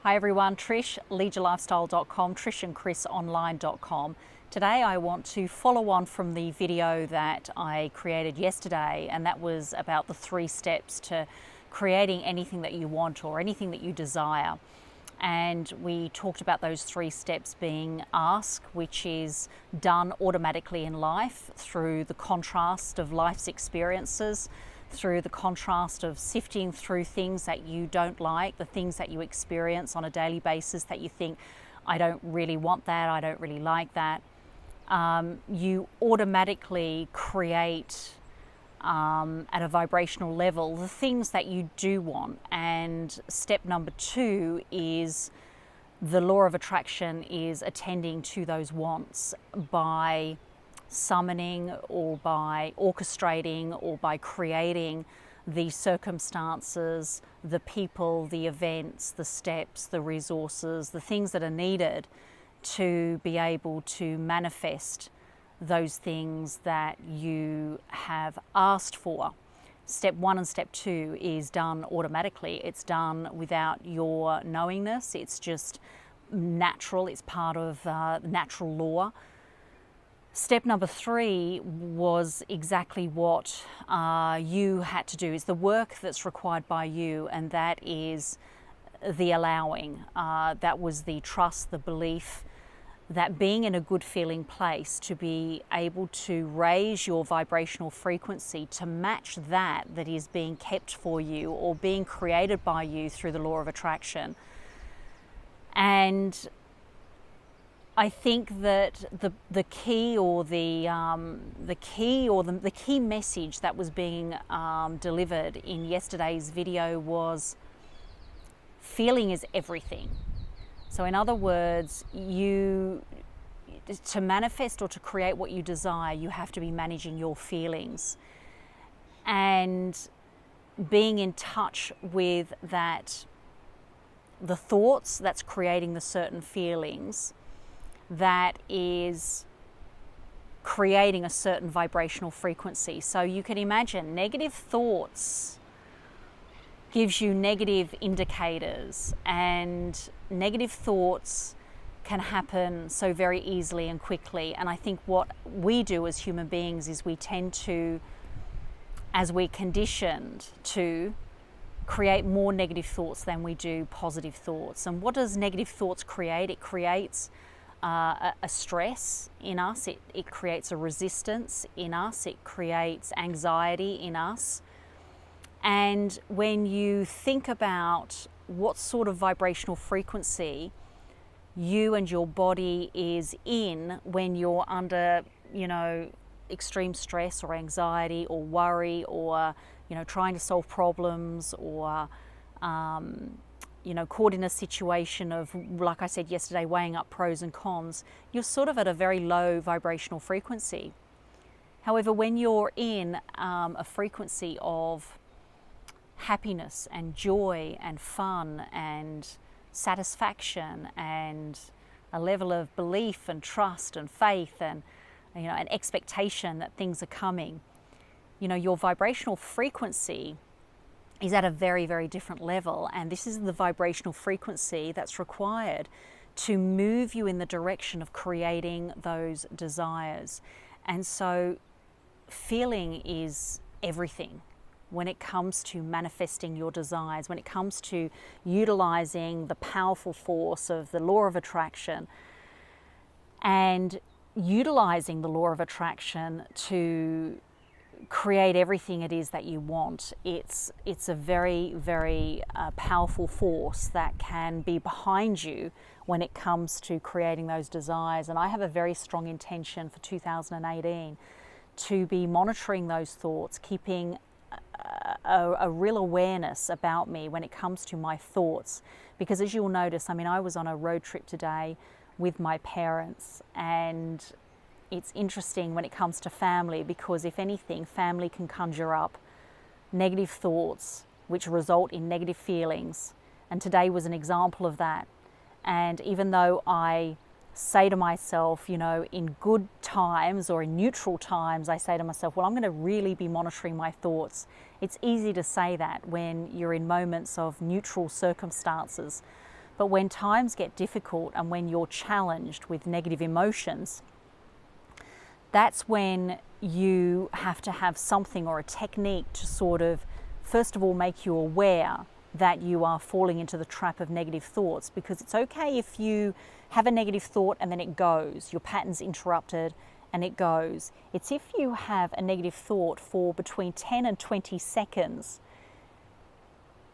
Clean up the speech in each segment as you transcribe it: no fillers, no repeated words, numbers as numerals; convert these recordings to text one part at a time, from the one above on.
Hi everyone, Trish, leadyourlifestyle.com, trishandchrisonline.com. Today I want to follow on from the video that I created yesterday, and that was about the 3 steps to creating anything that you want or anything that you desire. And we talked about those 3 steps being ask, which is done automatically in life through the contrast of life's experiences, through the contrast of sifting through things that you don't like, the things that you experience on a daily basis that you think, I don't really want that, I don't really like that. You automatically create at a vibrational level the things that you do want. And step number 2 is the law of attraction is attending to those wants by summoning or by orchestrating or by creating the circumstances, the people, the events, the steps, the resources, the things that are needed to be able to manifest those things that you have asked for. Step 1 and step 2 is done automatically. It's done without your knowingness. It's just natural. It's part of natural law. Step number 3 was exactly what you had to do. It's the work that's required by you, and that is the allowing. That was the trust, the belief, that being in a good feeling place, to be able to raise your vibrational frequency to match that is being kept for you or being created by you through the law of attraction. And I think that the key message that was being delivered in yesterday's video was feeling is everything. So in other words, to manifest or to create what you desire, you have to be managing your feelings and being in touch with that, the thoughts that's creating the certain feelings, that is creating a certain vibrational frequency. So you can imagine negative thoughts gives you negative indicators, and negative thoughts can happen so very easily and quickly. And I think what we do as human beings is we tend to, as we're conditioned to, create more negative thoughts than we do positive thoughts. And what does negative thoughts create? It creates a stress in us, it creates a resistance in us, it creates anxiety in us. And when you think about what sort of vibrational frequency you and your body is in when you're under, extreme stress or anxiety or worry or, trying to solve problems or, caught in a situation of, like I said yesterday, weighing up pros and cons, you're sort of at a very low vibrational frequency. However, when you're in a frequency of happiness and joy and fun and satisfaction and a level of belief and trust and faith and an expectation that things are coming, your vibrational frequency is at a very, very different level. And this is the vibrational frequency that's required to move you in the direction of creating those desires. And so feeling is everything when it comes to manifesting your desires, when it comes to utilizing the powerful force of the law of attraction and utilizing the law of attraction to create everything it is that you want. It's a very, very powerful force that can be behind you when it comes to creating those desires. And I have a very strong intention for 2018 to be monitoring those thoughts, keeping a real awareness about me when it comes to my thoughts. Because as you'll notice, I was on a road trip today with my parents, and it's interesting when it comes to family, because if anything, family can conjure up negative thoughts which result in negative feelings. And today was an example of that. And even though I say to myself, in good times or in neutral times, I say to myself, well, I'm going to really be monitoring my thoughts. It's easy to say that when you're in moments of neutral circumstances. But when times get difficult and when you're challenged with negative emotions, that's when you have to have something or a technique to sort of, first of all, make you aware that you are falling into the trap of negative thoughts. Because it's okay if you have a negative thought and then it goes, your pattern's interrupted and it goes. It's if you have a negative thought for between 10 and 20 seconds,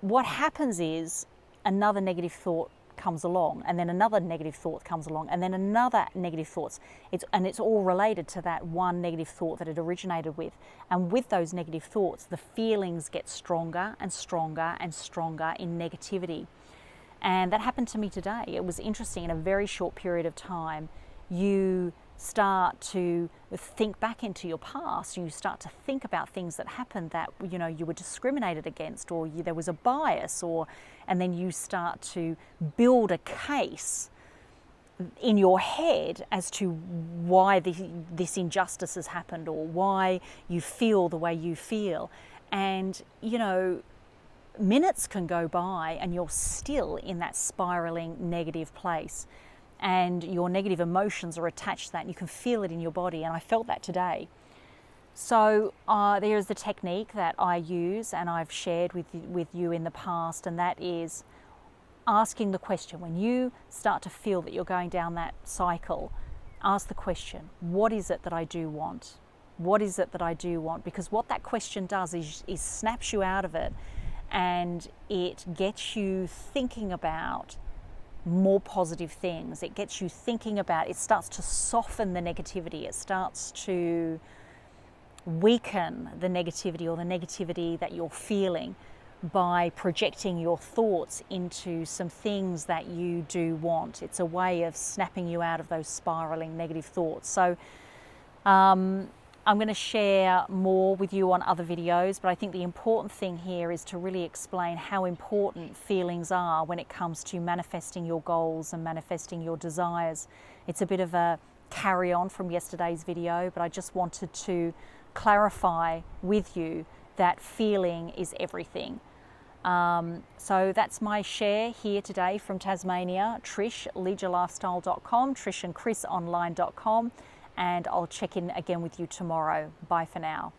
what happens is another negative thought comes along, and then another negative thought comes along, and then another negative thoughts. It's all related to that one negative thought that it originated with. And with those negative thoughts, the feelings get stronger and stronger and stronger in negativity. And that happened to me today. It was interesting. In a very short period of time, you start to think back into your past. You start to think about things that happened that you were discriminated against, or there was a bias, and then you start to build a case in your head as to why this injustice has happened, or why you feel the way you feel. And minutes can go by and you're still in that spiraling negative place. And your negative emotions are attached to that, and you can feel it in your body. And I felt that today. So there is the technique that I use and I've shared with you in the past, and that is asking the question. When you start to feel that you're going down that cycle, ask the question, what is it that I do want? What is it that I do want? Because what that question does is snaps you out of it, and it gets you thinking about more positive things. It gets you thinking about, it starts to soften the negativity. It starts to weaken the negativity, or the negativity that you're feeling, by projecting your thoughts into some things that you do want. It's a way of snapping you out of those spiraling negative thoughts. So I'm going to share more with you on other videos, but I think the important thing here is to really explain how important feelings are when it comes to manifesting your goals and manifesting your desires. It's a bit of a carry on from yesterday's video, but I just wanted to clarify with you that feeling is everything. So that's my share here today from Tasmania. Trish, leadyourlifestyle.com, TrishandChrisOnline.com. And I'll check in again with you tomorrow. Bye for now.